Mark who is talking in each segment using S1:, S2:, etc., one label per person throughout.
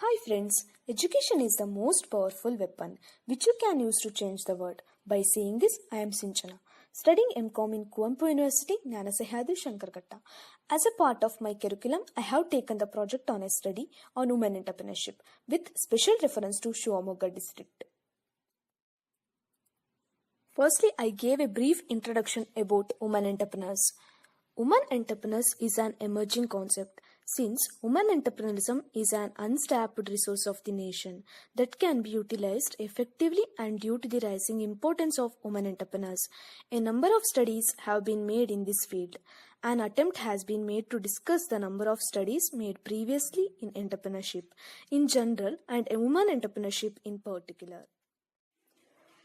S1: Hi friends, education is the most powerful weapon which you can use to change the world. By saying this, I am Sinchana, studying MCom in Kuampu University, Nanasehadu Shankargatta. As a part of my curriculum, I have taken the project on a study on women entrepreneurship with special reference to Shivamogga district. Firstly, I gave a brief introduction about women entrepreneurs. Women entrepreneurs is an emerging concept since women entrepreneurship is an untapped resource of the nation that can be utilized effectively, and due to the rising importance of women entrepreneurs, a number of studies have been made in this field. An attempt has been made to discuss the number of studies made previously in entrepreneurship in general and women entrepreneurship in particular.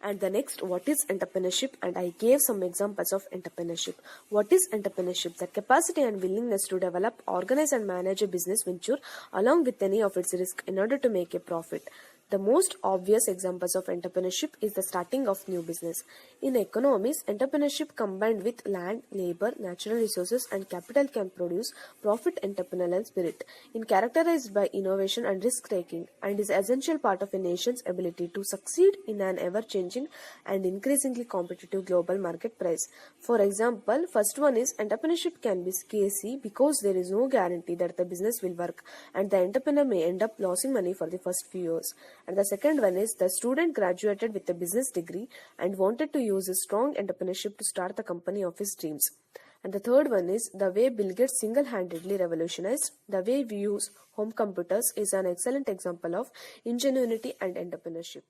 S1: And the next, what is entrepreneurship? And I gave some examples of entrepreneurship. What is entrepreneurship? The capacity and willingness to develop, organize and manage a business venture along with any of its risk in order to make a profit. The most obvious examples of entrepreneurship is the starting of new business. In economies, entrepreneurship combined with land, labor, natural resources and capital can produce profit entrepreneurial spirit, in characterized by innovation and risk-taking, and is essential part of a nation's ability to succeed in an ever-changing and increasingly competitive global marketplace. For example, first one is entrepreneurship can be scary because there is no guarantee that the business will work and the entrepreneur may end up losing money for the first few years. And the second one is the student graduated with a business degree and wanted to use his strong entrepreneurship to start the company of his dreams. And the third one is the way Bill Gates single-handedly revolutionized the way we use home computers is an excellent example of ingenuity and entrepreneurship.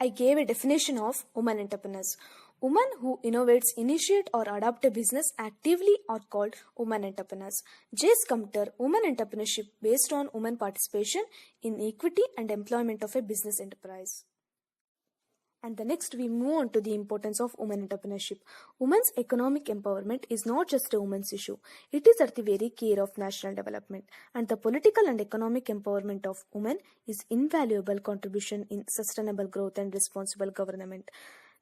S1: I gave a definition of women entrepreneurs. Women who innovates, initiate or adopt a business actively are called women entrepreneurs. J.S. Sumter, women entrepreneurship based on women participation in equity and employment of a business enterprise. And the next we move on to the importance of women entrepreneurship. Women's economic empowerment is not just a women's issue. It is at the very core of national development. And the political and economic empowerment of women is invaluable contribution in sustainable growth and responsible government.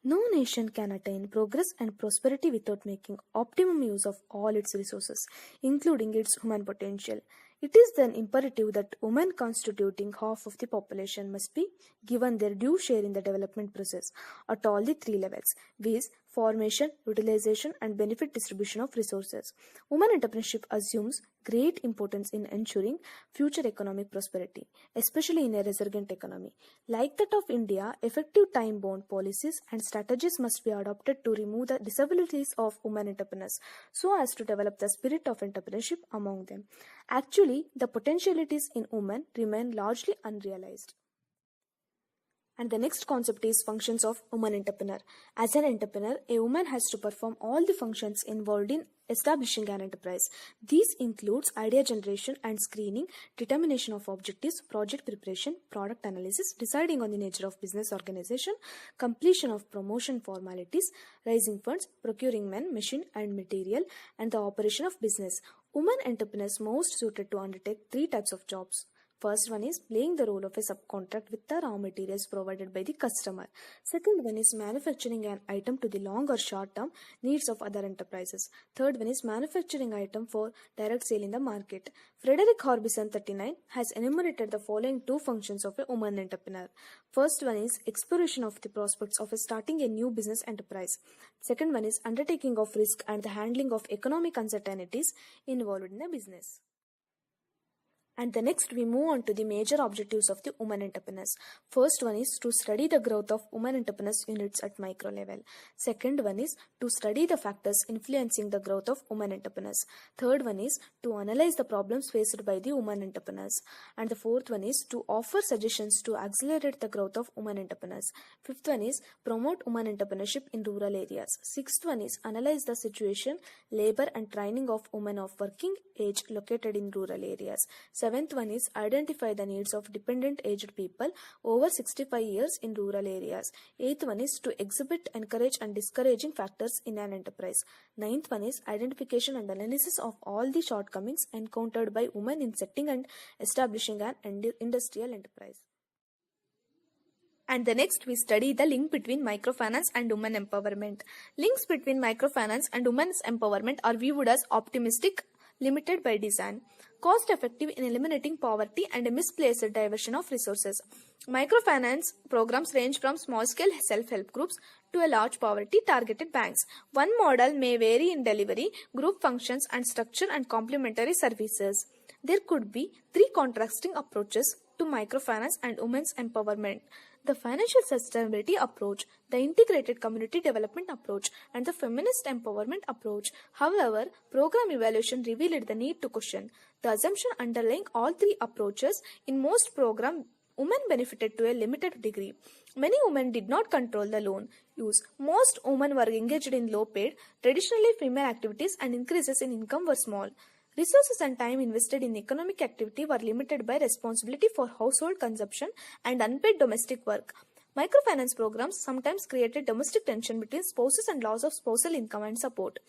S1: No nation can attain progress and prosperity without making optimum use of all its resources, including its human potential. It is then imperative that women constituting half of the population must be given their due share in the development process at all the three levels, viz. Formation, utilization and benefit distribution of resources. Women entrepreneurship assumes great importance in ensuring future economic prosperity, especially in a resurgent economy. Like that of India, effective time-bound policies and strategies must be adopted to remove the disabilities of women entrepreneurs so as to develop the spirit of entrepreneurship among them. Actually, the potentialities in women remain largely unrealized. And the next concept is functions of woman entrepreneur. As an entrepreneur, a woman has to perform all the functions involved in establishing an enterprise. These includes idea generation and screening, determination of objectives, project preparation, product analysis, deciding on the nature of business organization, completion of promotion formalities, raising funds, procuring men, machine and material, and the operation of business. Women entrepreneurs most suited to undertake three types of jobs. First one is playing the role of a subcontract with the raw materials provided by the customer. Second one is manufacturing an item to the long or short term needs of other enterprises. Third one is manufacturing item for direct sale in the market. Frederick Harbison 39 has enumerated the following two functions of a woman entrepreneur. First one is exploration of the prospects of starting a new business enterprise. Second one is undertaking of risk and the handling of economic uncertainties involved in a business. And the next we move on to the major objectives of the women entrepreneurs. First one is to study the growth of women entrepreneurs units at micro level. Second one is to study the factors influencing the growth of women entrepreneurs. Third one is to analyze the problems faced by the women entrepreneurs. And the fourth one is to offer suggestions to accelerate the growth of women entrepreneurs. Fifth one is promote women entrepreneurship in rural areas. Sixth one is analyze the situation, labor and training of women of working age located in rural areas. Seventh one is identify the needs of dependent aged people over 65 years in rural areas. Eighth one is to exhibit, encourage and discouraging factors in an enterprise. Ninth one is identification and analysis of all the shortcomings encountered by women in setting and establishing an industrial enterprise. And the next we study the link between microfinance and women empowerment. Links between microfinance and women's empowerment are viewed as optimistic limited by design. Cost effective in eliminating poverty and a misplaced diversion of resources. Microfinance programs range from small-scale self-help groups to a large poverty-targeted banks. One model may vary in delivery, group functions, and structure and complementary services. There could be three contrasting approaches to microfinance and women's empowerment: the financial sustainability approach, the integrated community development approach, and the feminist empowerment approach. However, program evaluation revealed the need to question the assumption underlying all three approaches. In most programs, women benefited to a limited degree. Many women did not control the loan use. Most women were engaged in low-paid, traditionally female activities, and increases in income were small. Resources and time invested in economic activity were limited by responsibility for household consumption and unpaid domestic work. Microfinance programs sometimes created domestic tension between spouses and loss of spousal income and support.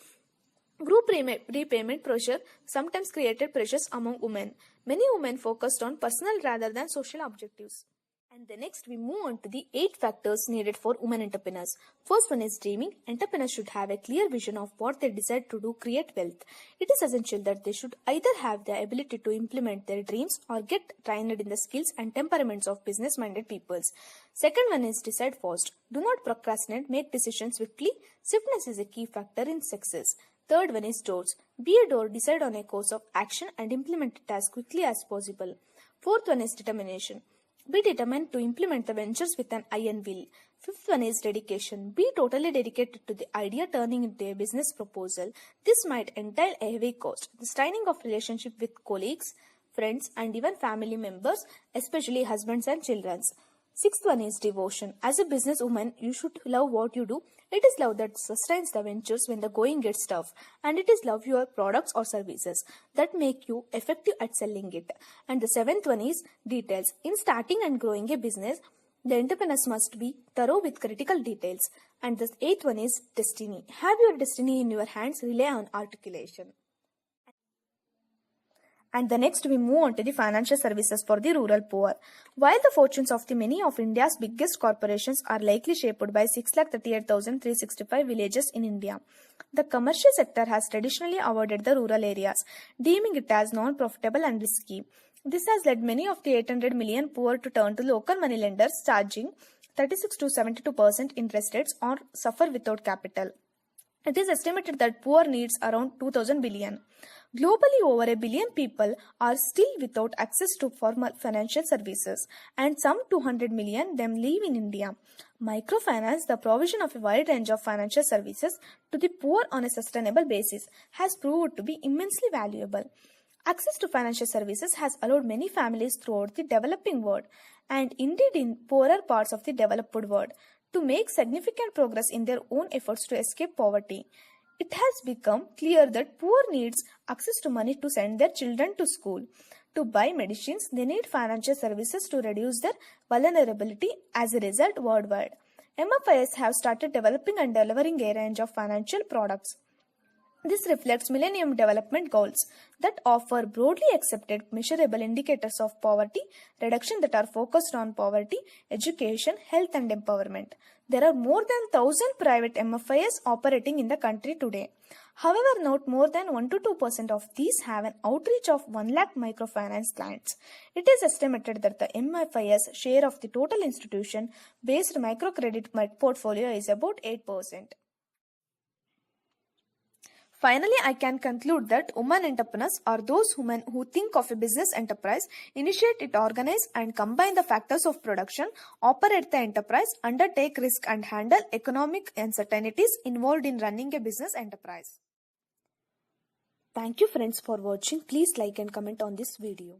S1: Group repayment pressure sometimes created pressures among women. Many women focused on personal rather than social objectives. And the next we move on to the 8 factors needed for women entrepreneurs. First one is dreaming. Entrepreneurs should have a clear vision of what they desire to do, create wealth. It is essential that they should either have the ability to implement their dreams or get trained in the skills and temperaments of business-minded peoples. Second one is decide fast. Do not procrastinate, make decisions swiftly. Swiftness is a key factor in success. Third one is doors. Be a door, decide on a course of action and implement it as quickly as possible. Fourth one is determination. Be determined to implement the ventures with an iron will. Fifth one is dedication. Be totally dedicated to the idea turning into a business proposal. This might entail a heavy cost. The straining of relationship with colleagues, friends, and even family members, especially husbands and children. Sixth one is devotion. As a businesswoman, you should love what you do. It is love that sustains the ventures when the going gets tough, and it is love your products or services that make you effective at selling it. And the seventh one is details. In starting and growing a business, the entrepreneurs must be thorough with critical details. And the eighth one is destiny. Have your destiny in your hands, rely on articulation. And the next we move on to the financial services for the rural poor. While the fortunes of the many of India's biggest corporations are likely shaped by 638,365 villages in India, the commercial sector has traditionally avoided the rural areas, deeming it as non-profitable and risky. This has led many of the 800 million poor to turn to local money lenders, charging 36 to 72% interest rates or suffer without capital. It is estimated that poor needs around 2,000 billion. Globally, over a billion people are still without access to formal financial services, and some 200 million them live in India. Microfinance, the provision of a wide range of financial services to the poor on a sustainable basis, has proved to be immensely valuable. Access to financial services has allowed many families throughout the developing world, and indeed in poorer parts of the developed world, to make significant progress in their own efforts to escape poverty. It has become clear that poor needs access to money to send their children to school. To buy medicines, they need financial services to reduce their vulnerability. As a result, worldwide, MFIs have started developing and delivering a range of financial products. This reflects Millennium Development Goals that offer broadly accepted measurable indicators of poverty reduction that are focused on poverty, education, health and empowerment. There are more than 1,000 private MFIs operating in the country today. However, not more than 1 to 2% of these have an outreach of 1 lakh microfinance clients. It is estimated that the MFIs share of the total institution-based microcredit portfolio is about 8%. Finally, I can conclude that women entrepreneurs are those women who think of a business enterprise, initiate it, organize and combine the factors of production, operate the enterprise, undertake risk and handle economic uncertainties involved in running a business enterprise. Thank you friends for watching. Please like and comment on this video.